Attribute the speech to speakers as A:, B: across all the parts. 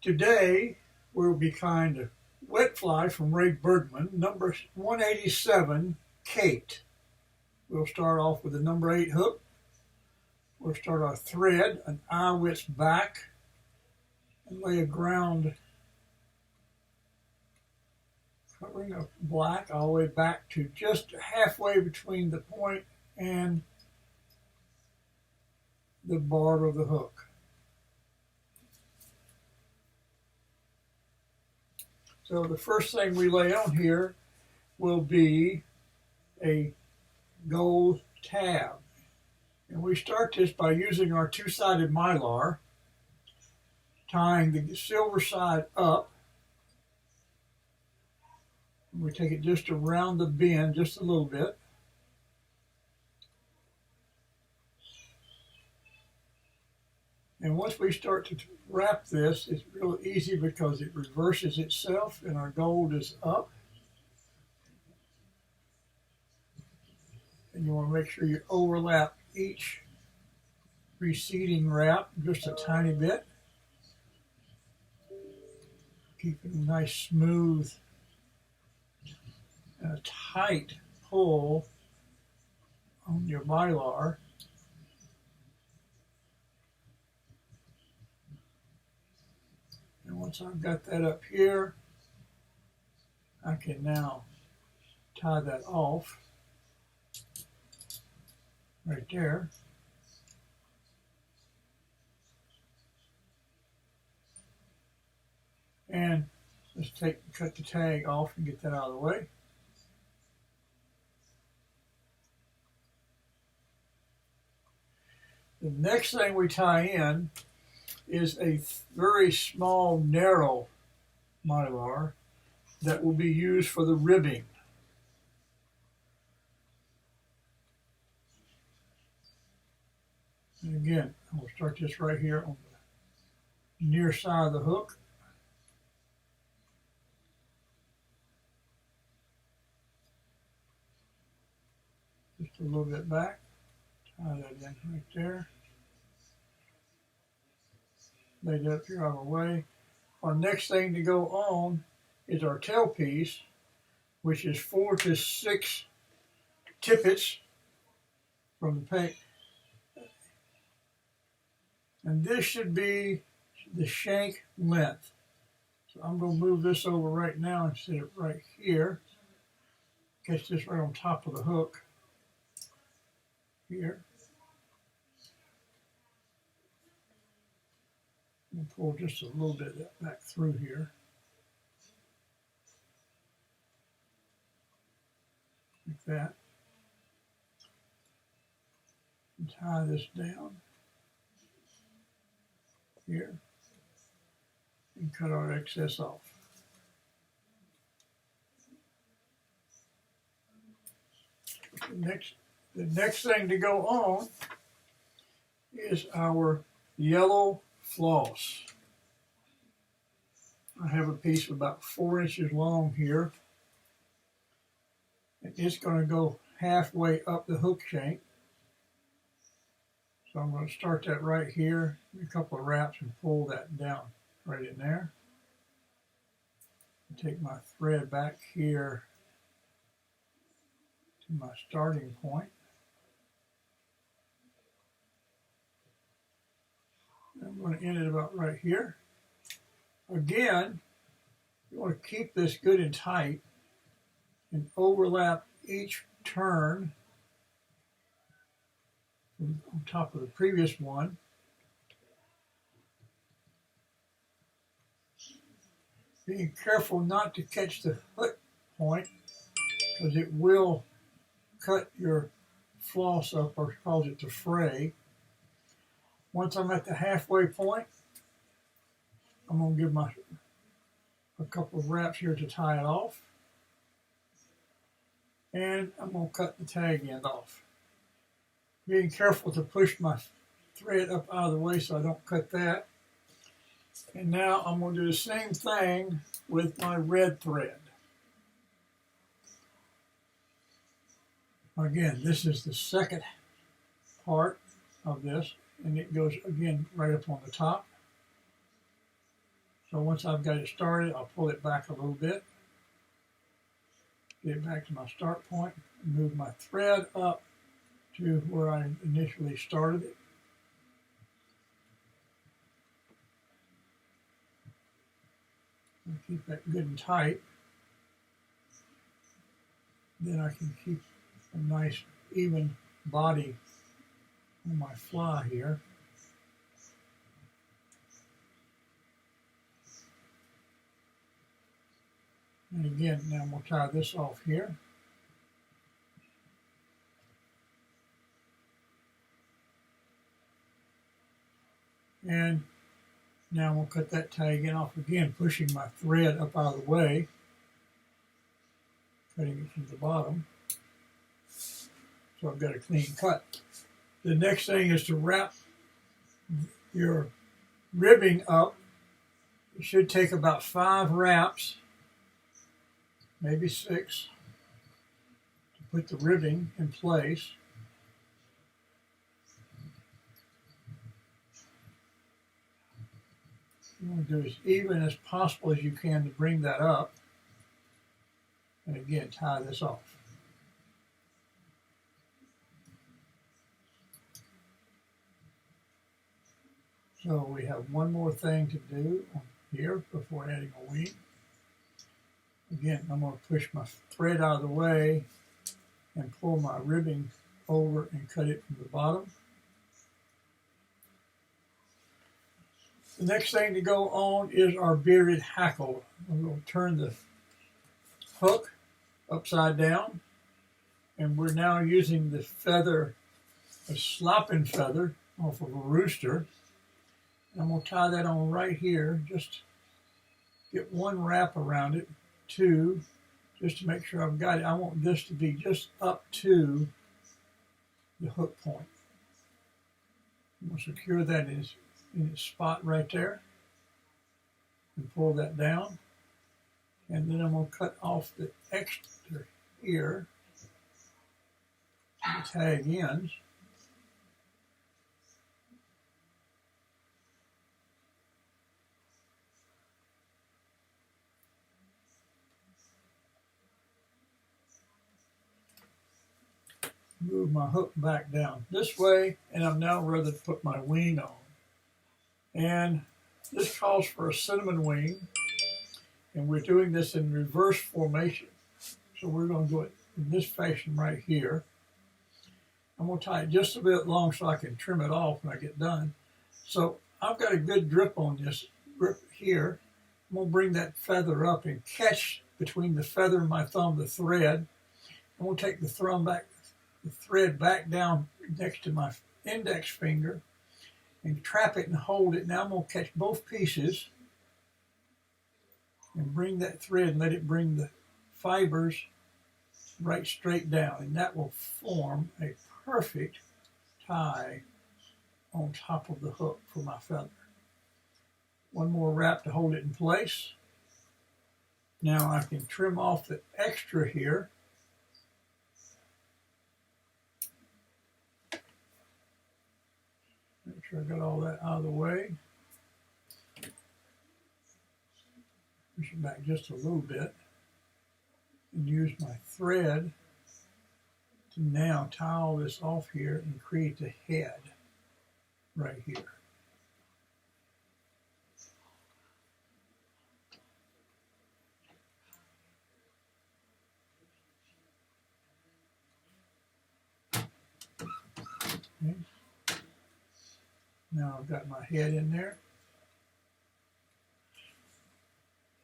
A: Today, we'll be trying to wet fly from Ray Bergman, number 187, Kate. We'll start off with the number 8 hook. We'll start our thread an eye width back and lay a ground covering of black all the way back to just halfway between the point and the barb of the hook. So the first thing we lay on here will be a gold tab. And we start this by using our two-sided mylar, tying the silver side up. We take it just around the bend, just a little bit. And once we start to wrap this, it's real easy because it reverses itself and our gold is up. And you want to make sure you overlap each preceding wrap just a tiny bit. Keeping a nice smooth and a tight pull on your mylar. And once I've got that up here, I can now tie that off right there. And let's cut the tag off and get that out of the way. The next thing we tie in is a very small, narrow mylar that will be used for the ribbing. And again, I'll start this right here on the near side of the hook. Just a little bit back. Tie that in right there. Lay that up here out of the way. Our next thing to go on is our tailpiece, which is 4 to 6 tippets from the paint. And this should be the shank length. So I'm going to move this over right now and set it right here. Catch this right on top of the hook here. And pull just a little bit of that back through here. Like that. And tie this down here. And cut our excess off. The next thing to go on is our yellow floss. I have a piece of about 4 inches long here. And it's going to go halfway up the hook shank. So I'm going to start that right here, a couple of wraps and pull that down right in there. And take my thread back here to my starting point. I'm going to end it about right here. Again, you want to keep this good and tight and overlap each turn on top of the previous one. Being careful not to catch the hook point because it will cut your floss up or cause it to fray. Once I'm at the halfway point, I'm going to give a couple of wraps here to tie it off. And I'm going to cut the tag end off. Being careful to push my thread up out of the way so I don't cut that. And now I'm going to do the same thing with my red thread. Again, this is the second part of this, and it goes again right up on the top. So once I've got it started, I'll pull it back a little bit, get it back to my start point, and move my thread up to where I initially started it. And keep that good and tight. Then I can keep a nice even body on my fly here. And again, now I'm going to tie this off here. And now I'm going to cut that tag in off again, pushing my thread up out of the way, cutting it from the bottom. So I've got a clean cut. The next thing is to wrap your ribbing up. It should take about 5 wraps, maybe 6, to put the ribbing in place. What you want to do as even as possible as you can to bring that up. And again, tie this off. So we have one more thing to do here before adding a wing. Again, I'm going to push my thread out of the way and pull my ribbing over and cut it from the bottom. The next thing to go on is our bearded hackle. I'm going to turn the hook upside down, and we're now using the feather, a slopping feather off of a rooster. I'm going to tie that on right here, just get 1 wrap around it, 2, just to make sure I've got it. I want this to be just up to the hook point. I'm going to secure that in its spot right there and pull that down. And then I'm going to cut off the extra here, the tag ends. Move my hook back down this way, and I'm now ready to put my wing on. And this calls for a cinnamon wing, and we're doing this in reverse formation. So we're going to do it in this fashion right here. I'm going to tie it just a bit long so I can trim it off when I get done. So I've got a good grip on this grip here. I'm going to bring that feather up and catch between the feather and my thumb the thread. I'm going to take the thread back down next to my index finger and trap it and hold it. Now I'm going to catch both pieces and bring that thread and let it bring the fibers right straight down, and that will form a perfect tie on top of the hook for my feather. 1 more wrap to hold it in place. Now I can trim off the extra here. Make sure I got all that out of the way. Push it back just a little bit and use my thread to now tie all this off here and create the head right here. Okay. Now I've got my head in there.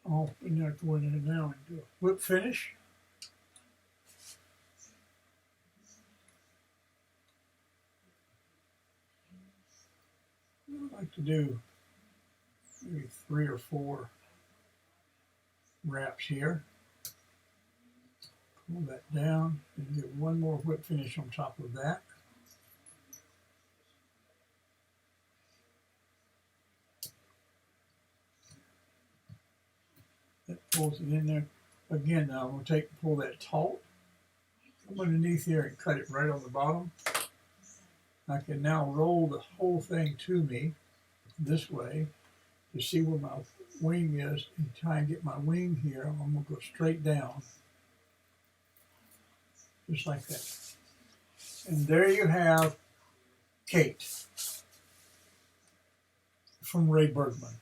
A: I'll go in there now and do a whip finish. I like to do maybe 3 or 4 wraps here. Pull that down and get 1 more whip finish on top of that. That pulls it in there. Again, now I'm going to pull that taut, come underneath here and cut it right on the bottom. I can now roll the whole thing to me this way to see where my wing is and try and get my wing here. I'm going to go straight down, just like that. And there you have Kate from Ray Bergman.